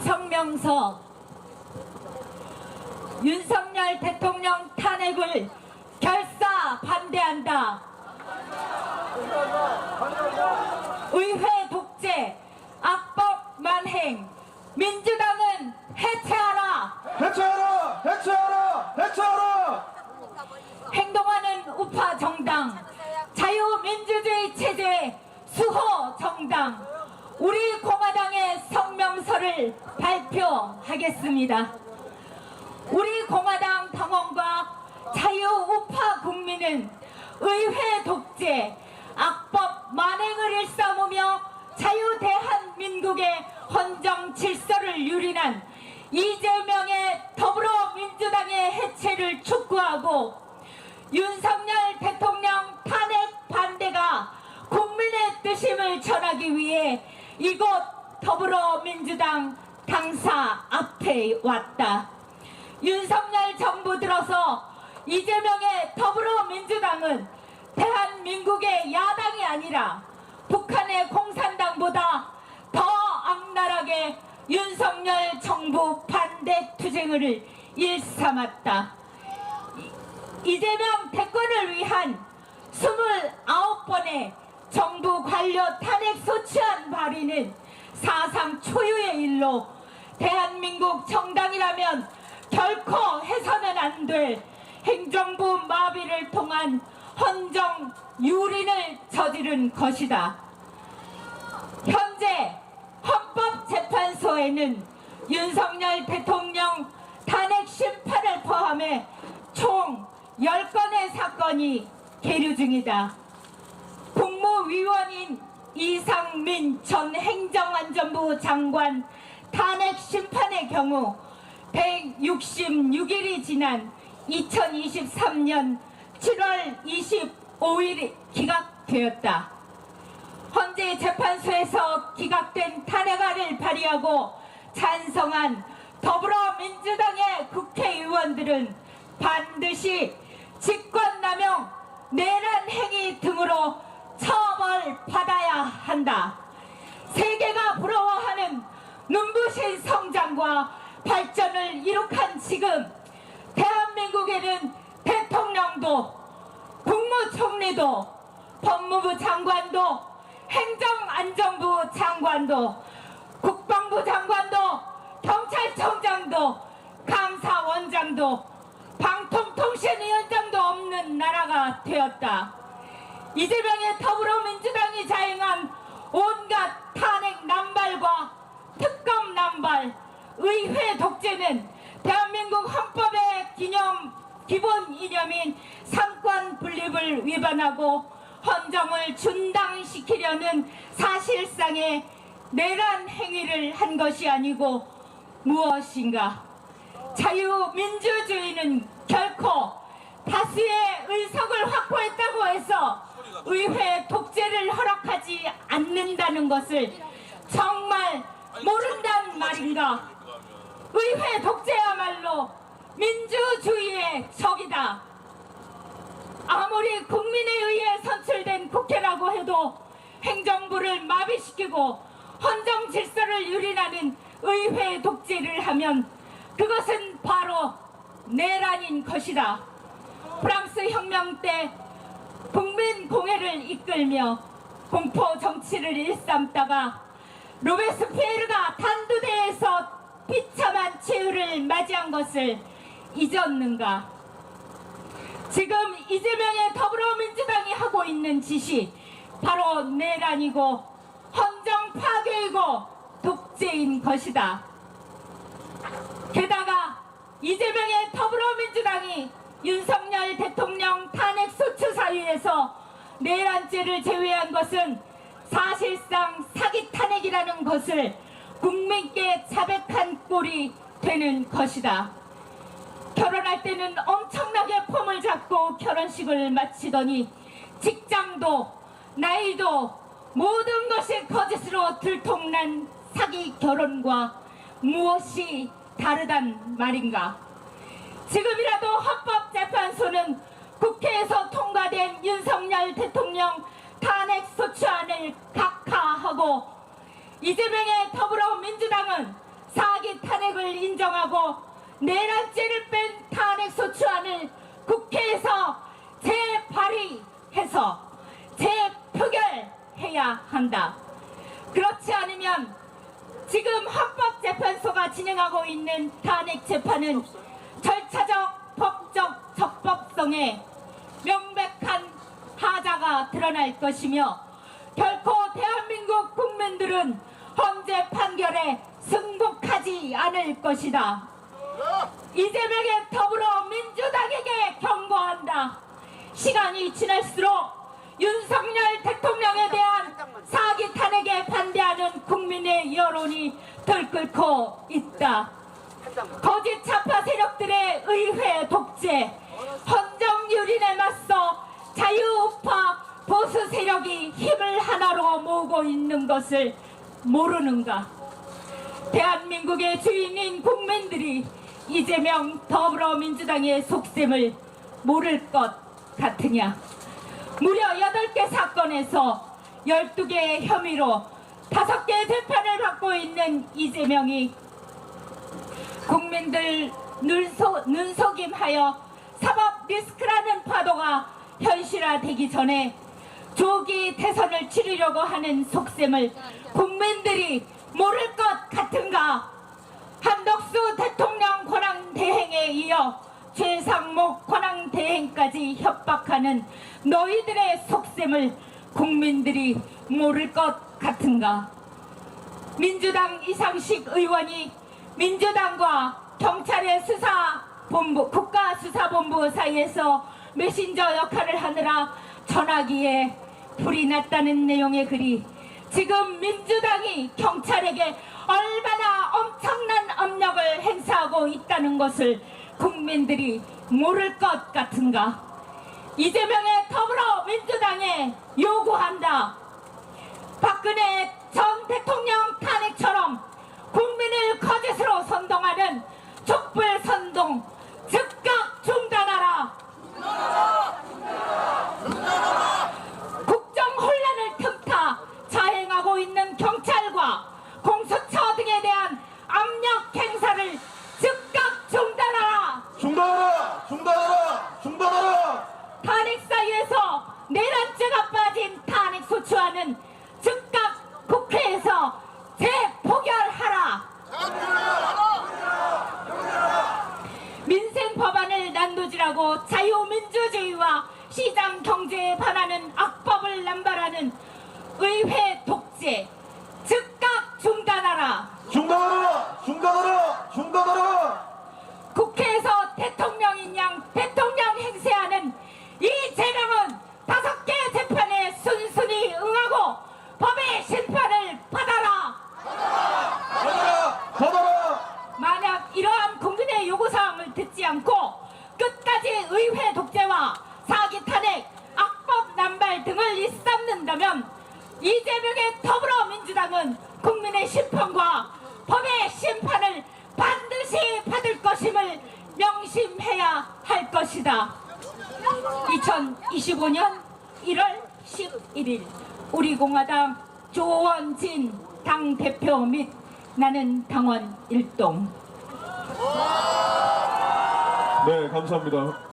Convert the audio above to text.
성명서 윤석열 대통령 탄핵을 결사 반대한다. 의회 독재, 악법 만행, 민주당은 해체하라! 해체하라! 해체하라! 해체하라! 행동하는 우파 정당, 자유민주주의 체제 수호 정당, 우리 공화당의 성명서를 발표하겠습니다. 우리 공화당 당원과 자유우파 국민은 의회 독재, 악법 만행을 일삼으며 자유대한민국의 헌정 질서를 유린한 이재명의 더불어민주당의 해체를 촉구하고 윤석열 대통령 탄핵 반대가 국민의 뜻임을 전하기 위해 이곳 더불어민주당 당사 앞에 왔다. 윤석열 정부 들어서 이재명의 더불어민주당은 대한민국의 야당이 아니라 북한의 공산당보다 더 악랄하게 윤석열 정부 반대 투쟁을 일삼았다. 이재명 대권을 위한 29번의 정부 관료 탄핵 소추안 발의는 사상 초유의 일로 대한민국 정당이라면 결코 해서는 안 될 행정부 마비를 통한 헌정 유린을 저지른 것이다. 현재 헌법재판소에는 윤석열 대통령 탄핵 심판을 포함해 총 10건의 사건이 계류 중이다. 국무위원인 이상민 전 행정안전부 장관 탄핵 심판의 경우 166일이 지난 2023년 7월 25일 기각되었다. 헌재 재판소에서 기각된 탄핵안을 발의하고 찬성한 더불어민주당의 국회의원들은 반드시 직권남용, 내란 행위 등으로 처벌받아야 한다. 세계가 부러워하는 눈부신 성장과 발전을 이룩한 지금 대한민국에는 대통령도, 국무총리도, 법무부 장관도, 행정안전부 장관도, 국방부 장관도, 경찰청장도, 감사원장도, 방통통신위원장도 없는 나라가 되었다. 이재명의 더불어민주당이 자행한 온갖 탄핵 남발과 특검 남발, 의회 독재는 대한민국 헌법의 기본 이념인 삼권 분립을 위반하고 헌정을 중단시키려는 사실상의 내란 행위를 한 것이 아니고 무엇인가? 자유민주주의는 결코 다수의 의석을 확보했다고 해서 의회 독재를 허락하지 않는다는 것을 정말 모른단 말인가? 의회 독재야말로 민주주의의 적이다. 아무리 국민에 의해 선출된 국회라고 해도 행정부를 마비시키고 헌정 질서를 유린하는 의회 독재를 하면 그것은 바로 내란인 것이다. 프랑스 혁명 때 국민 공회를 이끌며 공포 정치를 일삼다가 로베스피에르가 단두대에서 비참한 최후를 맞이한 것을 잊었는가? 지금 이재명의 더불어민주당이 하고 있는 짓이 바로 내란이고 헌정 파괴이고 독재인 것이다. 게다가 이재명의 더불어민주당이 윤석열 대통령 탄핵 소추 사유에서 내란죄를 제외한 것은 사실상 사기 탄핵이라는 것을 국민께 자백한 꼴이 되는 것이다. 결혼할 때는 엄청나게 폼을 잡고 결혼식을 마치더니 직장도 나이도 모든 것이 거짓으로 들통난 사기 결혼과 무엇이 다르단 말인가? 지금이라도 헌법재판소는 국회에서 통과된 윤석열 대통령 탄핵 소추안을 각하하고 이재명의 더불어민주당 내란죄를 뺀 탄핵소추안을 국회에서 재발의해서 재표결해야 한다. 그렇지 않으면 지금 헌법재판소가 진행하고 있는 탄핵재판은 절차적 법적 적법성에 명백한 하자가 드러날 것이며 결코 대한민국 국민들은 헌재 판결에 승복하지 않을 것이다. 이재명의 더불어민주당에게 경고한다. 시간이 지날수록 윤석열 대통령에 대한 사기 탄핵에 반대하는 국민의 여론이 들끓고 있다. 거짓 좌파 세력들의 의회 독재, 헌정 유린에 맞서 자유우파 보수 세력이 힘을 하나로 모으고 있는 것을 모르는가? 대한민국의 주인인 국민들이 이재명 더불어민주당의 속셈을 모를 것 같으냐? 무려 8개 사건에서 12개의 혐의로 5개의 재판을 받고 있는 이재명이 국민들 눈속임하여 사법 리스크라는 파도가 현실화되기 전에 조기 대선을 치르려고 하는 속셈을 국민들이 모를 것 같은가? 한덕수 대통령 권한대행에 이어 최상목 권한대행까지 협박하는 너희들의 속셈을 국민들이 모를 것 같은가? 민주당 이상식 의원이 민주당과 경찰의 수사본부, 국가수사본부 사이에서 메신저 역할을 하느라 전화기에 불이 났다는 내용의 글이 지금 민주당이 경찰에게 얼마나 엄청난 압력을 행사하고 있다는 것을 국민들이 모를 것 같은가? 이재명의 더불어민주당에 요구한다. 박근혜 전 대통령 탄핵처럼 국민을 거짓으로 선동하는 촛불 선동 즉각 중단하라. 국정 혼란을 틈타 자행하고 있는 경찰과 공수처 등에 대한 압력 행사를 즉각 중단하라. 중단하라! 중단하라! 중단하라! 탄핵 사이에서 내란죄가 빠진 탄핵소추안은 즉각 국회에서 재포결하라. 민생 법안을 난도질하고 자유민주주의와 시장 경제에 반하는 악법을 남발하는 의회 독재 즉각 중단하라. 중단하라! 중단하라! 중단하라! 국회에서 대통령인 양 대통령 행세하는 이재명은 5개 재판에 순순히 응하고 법의 심판을 받아라. 받아라! 만약 이러한 국민의 요구사항을 듣지 않고 끝까지 의회 독재와 사기 탄핵, 악법 남발 등을 일삼는다면 이재명의 더불어민주당은 국민의 심판과 법의 심판을 반드시 받을 것임을 명심해야 할 것이다. 2025년 1월 11일 우리공화당 조원진 당대표 및 나는 당원 일동. 네, 감사합니다.